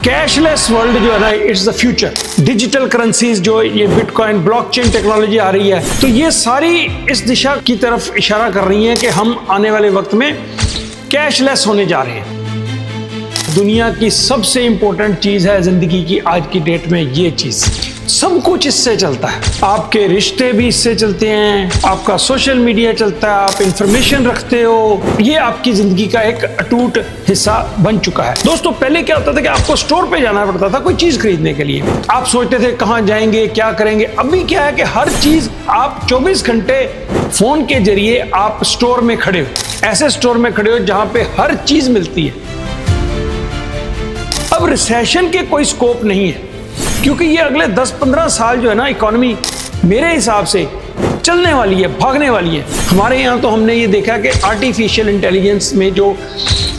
Cashless world जो है ना, it's the future. Digital currencies जो ये बिटकॉइन ब्लॉकचेन टेक्नोलॉजी आ रही है, तो ये सारी इस दिशा की तरफ इशारा कर रही हैं कि हम आने वाले वक्त में कैशलेस होने जा रहे हैं। दुनिया की सबसे इंपॉर्टेंट चीज है जिंदगी की आज की डेट में ये चीज। सब कुछ इससे चलता है। आपके रिश्ते भी इससे चलते हैं, आपका सोशल मीडिया चलता है, आप इंफॉर्मेशन रखते हो, ये आपकी जिंदगी का एक अटूट हिस्सा बन चुका है। दोस्तों, पहले क्या होता था कि आपको स्टोर पे जाना पड़ता था कोई चीज खरीदने के लिए। आप सोचते थे कहाँ जाएंगे, क्या करेंगे। अभी क्या है कि हर चीज आप 24 घंटे फोन के जरिए आप स्टोर में खड़े हो, ऐसे स्टोर में खड़े हो जहां पे हर चीज मिलती है। अब रिसेशन के कोई स्कोप नहीं है, क्योंकि ये अगले 10-15 साल जो है ना, इकोनॉमी मेरे हिसाब से चलने वाली है, भागने वाली है। हमारे यहाँ तो हमने ये देखा कि आर्टिफिशियल इंटेलिजेंस में जो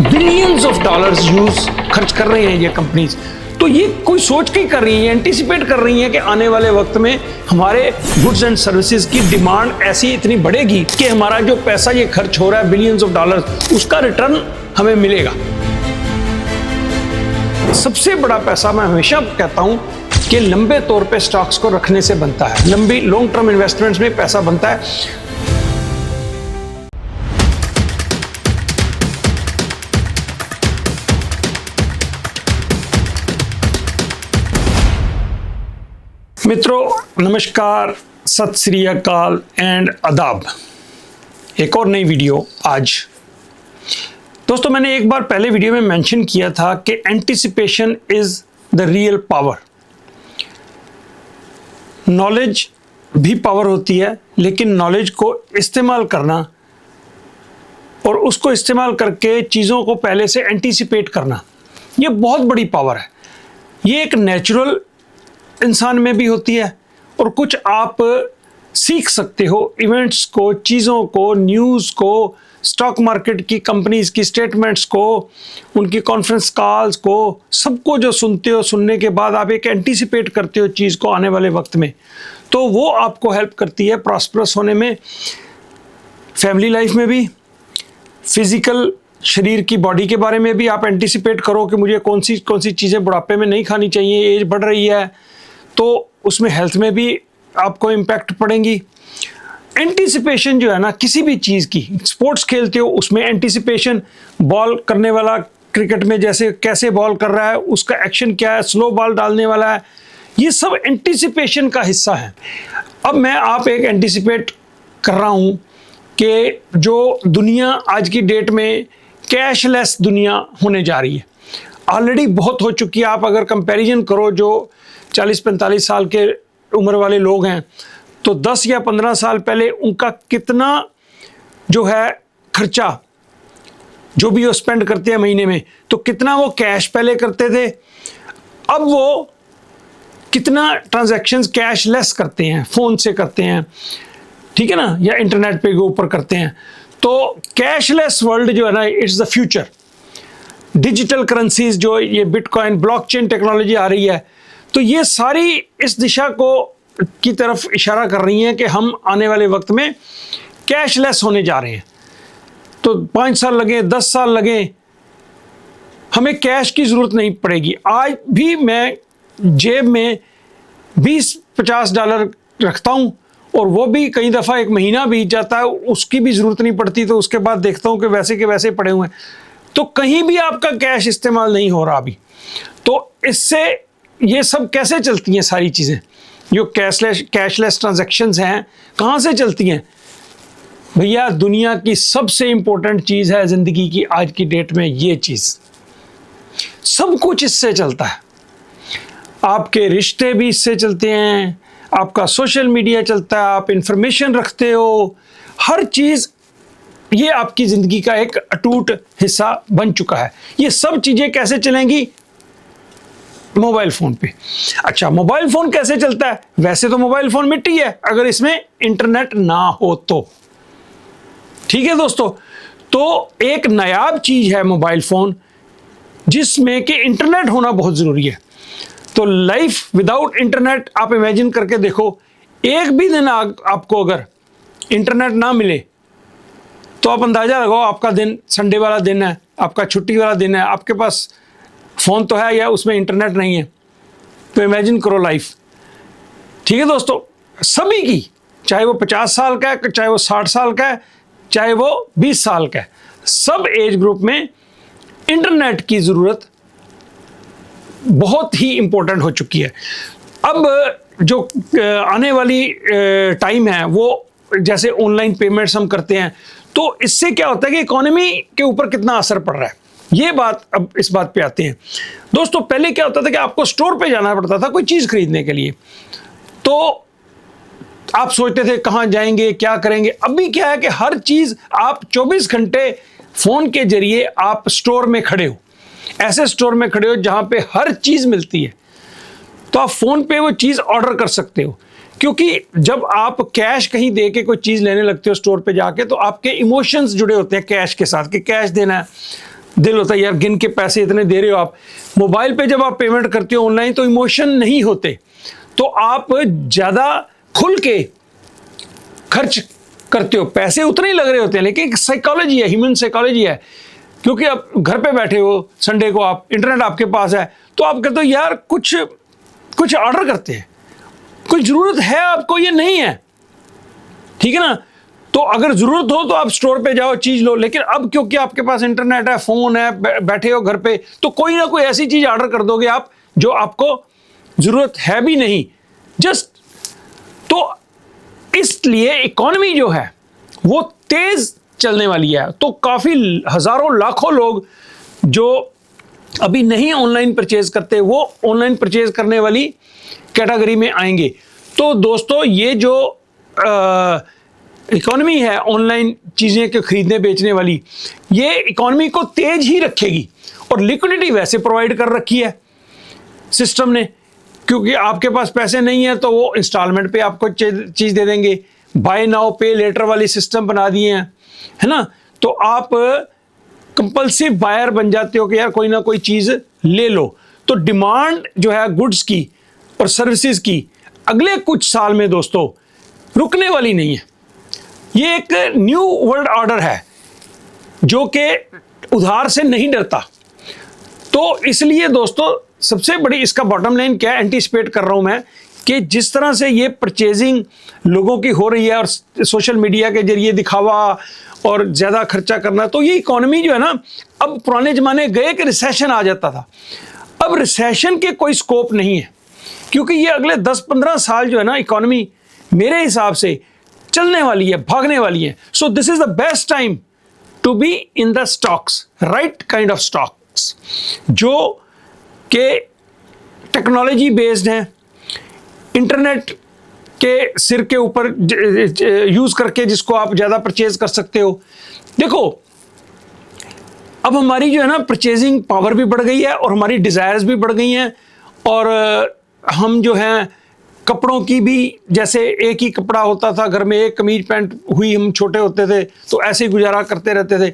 बिलियंस ऑफ डॉलर्स खर्च कर रहे हैं ये कंपनीज, तो ये कोई सोच के कर रही है, एंटिसिपेट कर रही है कि आने वाले वक्त में हमारे गुड्स एंड सर्विसेज की डिमांड ऐसी इतनी बढ़ेगी कि हमारा जो पैसा ये खर्च हो रहा है बिलियंस ऑफ डॉलर्स, उसका रिटर्न हमें मिलेगा। सबसे बड़ा पैसा मैं हमेशा कहता हूं कि लंबे तौर पे स्टॉक्स को रखने से बनता है, लंबी लॉन्ग टर्म इन्वेस्टमेंट्स में पैसा बनता है। मित्रों, नमस्कार, सत श्री अकाल एंड आदाब। एक और नई वीडियो आज। दोस्तों, मैंने एक बार पहले वीडियो में मेंशन किया था कि anticipation is the real power. Knowledge भी पावर होती है, लेकिन नॉलेज को इस्तेमाल करना और उसको इस्तेमाल करके चीज़ों को पहले से एंटिसिपेट करना, ये बहुत बड़ी पावर है। ये एक नेचुरल इंसान में भी होती है और कुछ आप सीख सकते हो इवेंट्स को, चीज़ों को, न्यूज़ को, स्टॉक मार्केट की कंपनीज की स्टेटमेंट्स को, उनकी कॉन्फ्रेंस कॉल्स को, सबको जो सुनते हो, सुनने के बाद आप एक एंटिसिपेट करते हो चीज़ को आने वाले वक्त में, तो वो आपको हेल्प करती है प्रॉस्परस होने में, फैमिली लाइफ में भी, फिजिकल शरीर की बॉडी के बारे में भी आप एंटिसिपेट करो कि मुझे कौन सी चीज़ें बुढ़ापे में नहीं खानी चाहिए, एज बढ़ रही है, तो उसमें हेल्थ में भी आपको इम्पैक्ट पड़ेंगी। एंटिसिपेशन जो है ना, किसी भी चीज़ की, स्पोर्ट्स खेलते हो उसमें एंटिसिपेशन, बॉल करने वाला क्रिकेट में जैसे कैसे बॉल कर रहा है, उसका एक्शन क्या है, स्लो बॉल डालने वाला है, ये सब एंटिसिपेशन का हिस्सा है। अब मैं आप एक एंटिसिपेट कर रहा हूँ कि जो दुनिया आज की डेट में कैशलेस दुनिया होने जा रही है, ऑलरेडी बहुत हो चुकी है। आप अगर कंपैरिजन करो जो 40-45 साल के उम्र वाले लोग हैं, तो 10 या 15 साल पहले उनका कितना जो है खर्चा, जो भी वो स्पेंड करते हैं महीने में, तो कितना वो कैश पहले करते थे, अब वो कितना ट्रांजैक्शंस कैशलेस करते हैं, फ़ोन से करते हैं, ठीक है ना, या इंटरनेट पे के ऊपर करते हैं। तो कैशलेस वर्ल्ड जो है ना, it's the future. Digital currencies जो ये बिटकॉइन ब्लॉकचेन टेक्नोलॉजी आ रही है, तो ये सारी इस दिशा की तरफ इशारा कर रही हैं कि हम आने वाले वक्त में कैशलेस होने जा रहे हैं। तो 5 साल लगे, 10 साल लगे, हमें कैश की ज़रूरत नहीं पड़ेगी। आज भी मैं जेब में 20-50 डॉलर रखता हूँ, और वो भी कई दफ़ा एक महीना बीत जाता है, उसकी भी ज़रूरत नहीं पड़ती, तो उसके बाद देखता हूँ कि वैसे के वैसे पड़े हुए हैं। तो कहीं भी आपका कैश इस्तेमाल नहीं हो रहा अभी। तो इससे ये सब कैसे चलती हैं सारी चीज़ें, जो कैशलेस ट्रांजैक्शंस हैं, कहाँ से चलती हैं भैया? दुनिया की सबसे इंपॉर्टेंट चीज़ है ज़िंदगी की आज की डेट में ये चीज़। सब कुछ इससे चलता है। आपके रिश्ते भी इससे चलते हैं, आपका सोशल मीडिया चलता है, आप इंफॉर्मेशन रखते हो, हर चीज़ ये आपकी ज़िंदगी का एक अटूट हिस्सा बन चुका है। ये सब चीज़ें कैसे चलेंगी? मोबाइल फ़ोन पे। अच्छा, मोबाइल फ़ोन कैसे चलता है? वैसे तो मोबाइल फ़ोन मिट्टी है अगर इसमें इंटरनेट ना हो तो, ठीक है दोस्तों। तो एक नायाब चीज़ है मोबाइल फ़ोन, जिसमें कि इंटरनेट होना बहुत ज़रूरी है। तो लाइफ विदाउट इंटरनेट आप इमेजिन करके देखो, एक भी दिन आपको अगर इंटरनेट ना मिले तो आप अंदाज़ा लगाओ, आपका दिन, संडे वाला दिन है, आपका छुट्टी वाला दिन है, आपके पास फ़ोन तो है या उसमें इंटरनेट नहीं है, तो इमेजिन करो लाइफ। ठीक है दोस्तों, सभी की, चाहे वो 50 साल का है, चाहे वो 60 साल का है, चाहे वो 20 साल का है, सब एज ग्रुप में इंटरनेट की ज़रूरत बहुत ही इम्पोर्टेंट हो चुकी है। अब जो आने वाली टाइम है, वो जैसे ऑनलाइन पेमेंट्स हम करते हैं, तो इससे क्या होता है कि इकोनॉमी के ऊपर कितना असर पड़ रहा है, ये बात, अब इस बात पे आते हैं दोस्तों। पहले क्या होता था कि आपको स्टोर पे जाना पड़ता था कोई चीज़ खरीदने के लिए, तो आप सोचते थे कहाँ जाएंगे, क्या करेंगे। अभी क्या है कि हर चीज़ आप 24 घंटे फ़ोन के जरिए आप स्टोर में खड़े हो, ऐसे स्टोर में खड़े हो जहाँ पे हर चीज़ मिलती है, तो आप फ़ोन पे वो चीज़ ऑर्डर कर सकते हो। क्योंकि जब आप कैश कहीं दे के कोई चीज़ लेने लगते हो स्टोर पे जाके, तो आपके इमोशंस जुड़े होते हैं कैश के साथ, कि कैश देना है, दिल होता है यार गिन के पैसे इतने दे रहे हो आप। मोबाइल पे जब आप पेमेंट करते हो ऑनलाइन, तो इमोशन नहीं होते, तो आप ज़्यादा खुल के खर्च करते हो, पैसे उतने ही लग रहे होते हैं, लेकिन एक साइकोलॉजी है, ह्यूमन साइकोलॉजी है। क्योंकि आप घर पे बैठे हो, संडे को आप, इंटरनेट आपके पास है, तो आप कहते हो यार कुछ ऑर्डर करते हैं, कोई ज़रूरत है आपको, ये नहीं है, ठीक है ना। तो अगर ज़रूरत हो तो आप स्टोर पे जाओ, चीज़ लो। लेकिन अब क्योंकि आपके पास इंटरनेट है, फ़ोन है, बैठे हो घर पे, तो कोई ना कोई ऐसी चीज़ ऑर्डर कर दोगे आप जो आपको ज़रूरत है भी नहीं, जस्ट। तो इसलिए इकोनॉमी जो है वो तेज़ चलने वाली है। तो काफ़ी हज़ारों लाखों लोग जो अभी नहीं ऑनलाइन परचेज करते, वो ऑनलाइन परचेज करने वाली कैटेगरी में आएंगे। तो दोस्तों, ये जो इकोनॉमी है ऑनलाइन चीज़ें के खरीदने बेचने वाली, ये इकोनॉमी को तेज ही रखेगी। और लिक्विडिटी वैसे प्रोवाइड कर रखी है सिस्टम ने, क्योंकि आपके पास पैसे नहीं है तो वो इंस्टॉलमेंट पे आपको चीज़ दे देंगे, बाय नाउ पे लेटर वाली सिस्टम बना दिए हैं, है ना। तो आप कंपल्सिव बायर बन जाते हो कि यार कोई ना कोई चीज़ ले लो। तो डिमांड जो है गुड्स की और सर्विसेज की अगले कुछ साल में दोस्तों रुकने वाली नहीं है। ये एक न्यू वर्ल्ड ऑर्डर है जो कि उधार से नहीं डरता। तो इसलिए दोस्तों, सबसे बड़ी इसका बॉटम लाइन क्या है, एंटीसिपेट कर रहा हूं मैं, कि जिस तरह से ये परचेजिंग लोगों की हो रही है और सोशल मीडिया के जरिए दिखावा और ज़्यादा खर्चा करना, तो ये इकोनॉमी जो है ना, अब पुराने ज़माने गए कि रिसेशन आ जाता था, अब रिसेशन के कोई स्कोप नहीं है, क्योंकि ये अगले 10-15 साल जो है ना, इकोनॉमी मेरे हिसाब से चलने वाली है, भागने वाली है। So this is the best time to be in the stocks, right kind of stocks, जो कि टेक्नोलॉजी बेस्ड हैं, इंटरनेट के सिर के ऊपर यूज़ करके जिसको आप ज़्यादा परचेज कर सकते हो। देखो, अब हमारी जो है ना परचेजिंग पावर भी बढ़ गई है और हमारी डिज़ायर्स भी बढ़ गई हैं, और हम जो हैं कपड़ों की भी, जैसे एक ही कपड़ा होता था घर में, एक कमीज पैंट हुई, हम छोटे होते थे तो ऐसे ही गुजारा करते रहते थे।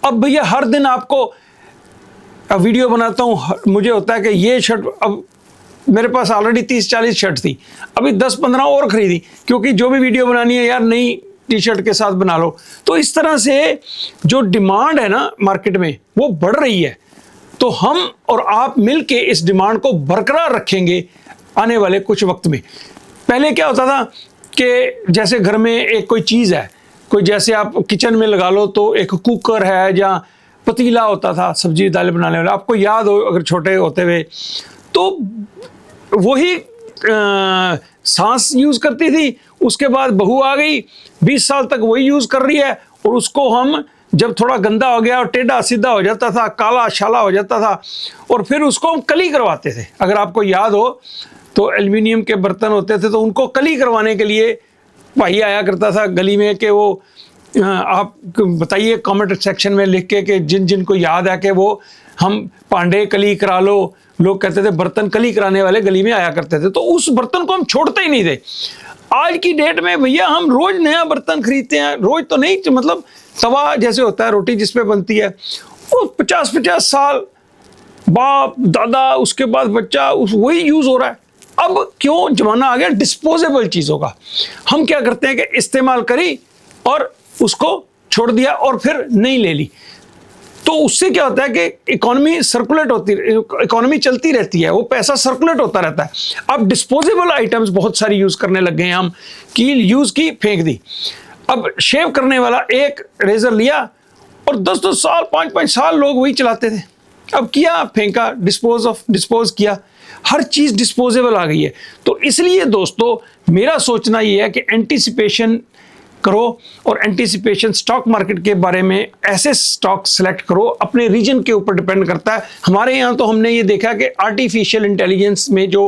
अब भैया हर दिन आपको वीडियो बनाता हूँ, मुझे होता है कि ये शर्ट, अब मेरे पास ऑलरेडी 30-40 शर्ट थी, अभी 10-15 और ख़रीदी, क्योंकि जो भी वीडियो बनानी है यार नई टी शर्ट के साथ बना लो। तो इस तरह से जो डिमांड है ना मार्केट में, वो बढ़ रही है। तो हम और आप मिल के इस डिमांड को बरकरार रखेंगे आने वाले कुछ वक्त में। पहले क्या होता था कि जैसे घर में एक कोई चीज़ है, कोई जैसे आप किचन में लगा लो तो एक कुकर है या पतीला होता था सब्जी दालें बनाने वाला, आपको याद हो अगर छोटे होते हुए, तो वही सांस यूज़ करती थी। उसके बाद बहू आ गई, 20 साल तक वही यूज़ कर रही है, और उसको हम जब थोड़ा गंदा हो गया और टेढ़ा सीधा हो जाता था, काला शाला हो जाता था, और फिर उसको हम कली करवाते थे। अगर आपको याद हो तो एल्युमिनियम के बर्तन होते थे, तो उनको कली करवाने के लिए भाई आया करता था गली में, कि वो आप बताइए कमेंट सेक्शन में लिख के कि जिन जिन को याद है कि वो हम पांडे कली करा लो। लोग कहते थे बर्तन कली कराने वाले गली में आया करते थे, तो उस बर्तन को हम छोड़ते ही नहीं थे। आज की डेट में भैया हम रोज नया बर्तन खरीदते हैं, रोज तो नहीं, मतलब तवा जैसे होता है रोटी जिस पे बनती है, वो 50-50 साल बाप दादा उसके बाद बच्चा वही यूज़ हो रहा है। अब क्यों ज़माना आ गया डिस्पोजेबल चीज़ों का, हम क्या करते हैं कि इस्तेमाल करी और उसको छोड़ दिया और फिर नहीं ले ली। तो उससे क्या होता है कि इकोनॉमी सर्कुलेट होती, इकोनॉमी चलती रहती है, वो पैसा सर्कुलेट होता रहता है। अब डिस्पोजेबल आइटम्स बहुत सारी यूज करने लग गए हैं हम, कि यूज की फेंक दी। अब शेव करने वाला एक रेजर लिया और 10-10 साल 5-5 साल लोग वही चलाते थे। अब किया, फेंका, डिस्पोज किया। हर चीज डिस्पोजेबल आ गई है। तो इसलिए दोस्तों मेरा सोचना ये है कि एंटीसिपेशन करो, और एंटीसिपेशन स्टॉक मार्केट के बारे में ऐसे स्टॉक सेलेक्ट करो, अपने रीजन के ऊपर डिपेंड करता है। हमारे यहाँ तो हमने ये देखा कि आर्टिफिशियल इंटेलिजेंस में जो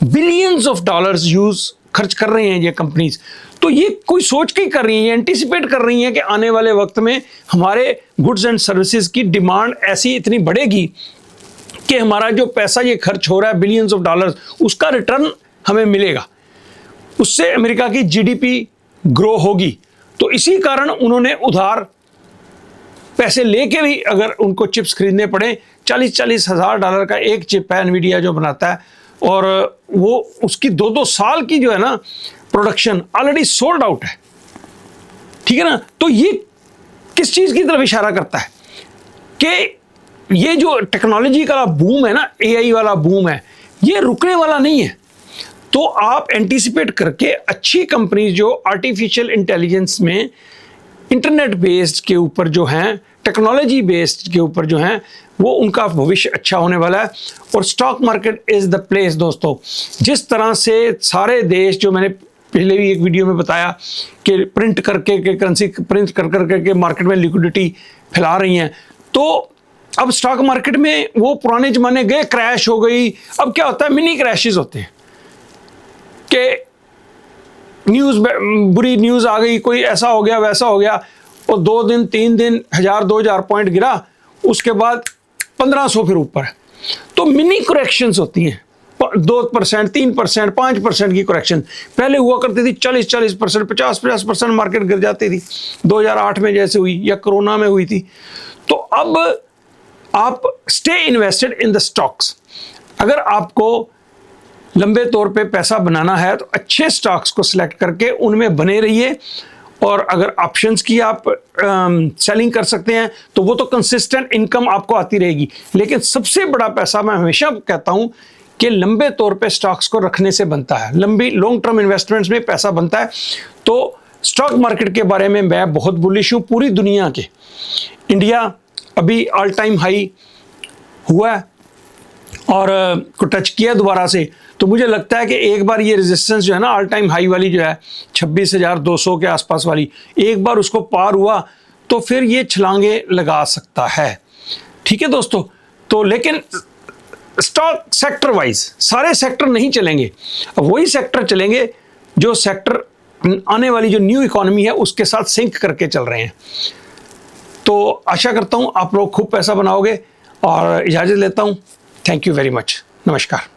बिलियंस ऑफ डॉलर्स खर्च कर रही हैं ये कंपनीज, तो ये कोई सोच के कर रही हैं, एंटीसिपेट कर रही हैं कि आने वाले वक्त में हमारे गुड्स एंड सर्विसेज की डिमांड ऐसी इतनी बढ़ेगी कि हमारा जो पैसा ये खर्च हो रहा है बिलियंस ऑफ डॉलर्स, उसका रिटर्न हमें मिलेगा, उससे अमेरिका की जीडीपी ग्रो होगी। तो इसी कारण उन्होंने उधार पैसे लेके भी अगर उनको चिप्स खरीदने पड़े, 40-40 हज़ार डॉलर का एक चिप है एनवीडिया जो बनाता है, और वो उसकी 2-2 साल की जो है ना प्रोडक्शन ऑलरेडी सोल्ड आउट है। ठीक है ना। तो ये किस चीज की तरफ इशारा करता है कि ये जो टेक्नोलॉजी का बूम है ना, एआई वाला बूम है, ये रुकने वाला नहीं है। तो आप एंटीसिपेट करके अच्छी कंपनी जो आर्टिफिशियल इंटेलिजेंस में इंटरनेट बेस्ड के ऊपर जो हैं, टेक्नोलॉजी बेस्ड के ऊपर जो हैं, वो उनका भविष्य अच्छा होने वाला है। और stock market is the place दोस्तों। जिस तरह से सारे देश, जो मैंने पहले भी एक वीडियो में बताया कि प्रिंट करके के करेंसी प्रिंट कर करके मार्केट में लिक्विडिटी फैला रही हैं, तो अब स्टॉक मार्केट में वो पुराने जमाने गए, क्रैश हो गई। अब क्या होता है, मिनी क्रैशेस होते हैं कि न्यूज़, बुरी न्यूज़ आ गई, कोई ऐसा हो गया वैसा हो गया, और 2 दिन 3 दिन 1000-2000 पॉइंट गिरा, उसके बाद 1500 फिर ऊपर। तो मिनी करेक्शंस होती हैं, 2%, 3%, 5% की करेक्शन। पहले हुआ करती थी 40-40%, 50-50% मार्केट गिर जाती थी, 2008 में जैसे हुई या कोरोना में हुई थी। तो अब आप stay invested in the stocks. अगर आपको लंबे तौर पे पैसा बनाना है तो अच्छे स्टॉक्स को सिलेक्ट करके उनमें बने रहिए। और अगर ऑप्शंस की आप सेलिंग कर सकते हैं तो वो तो कंसिस्टेंट इनकम आपको आती रहेगी। लेकिन सबसे बड़ा पैसा मैं हमेशा कहता हूं कि लंबे तौर पे स्टॉक्स को रखने से बनता है, लंबी लॉन्ग टर्म इन्वेस्टमेंट्स में पैसा बनता है। तो स्टॉक मार्केट के बारे में मैं बहुत बुलिश हूँ पूरी दुनिया के। इंडिया अभी ऑल टाइम हाई हुआ है और को टच किया दोबारा से, तो मुझे लगता है कि एक बार ये रेजिस्टेंस जो है ना ऑल टाइम हाई वाली जो है 26,200 के आसपास वाली, एक बार उसको पार हुआ तो फिर ये छलांगे लगा सकता है। ठीक है दोस्तों। तो लेकिन स्टॉक सेक्टर वाइज सारे सेक्टर नहीं चलेंगे, अब वही सेक्टर चलेंगे जो सेक्टर आने वाली जो न्यू इकोनॉमी है उसके साथ सिंक करके चल रहे हैं। तो आशा करता हूं आप लोग खूब पैसा बनाओगे और इजाज़त लेता हूं। Thank you very much. नमस्कार।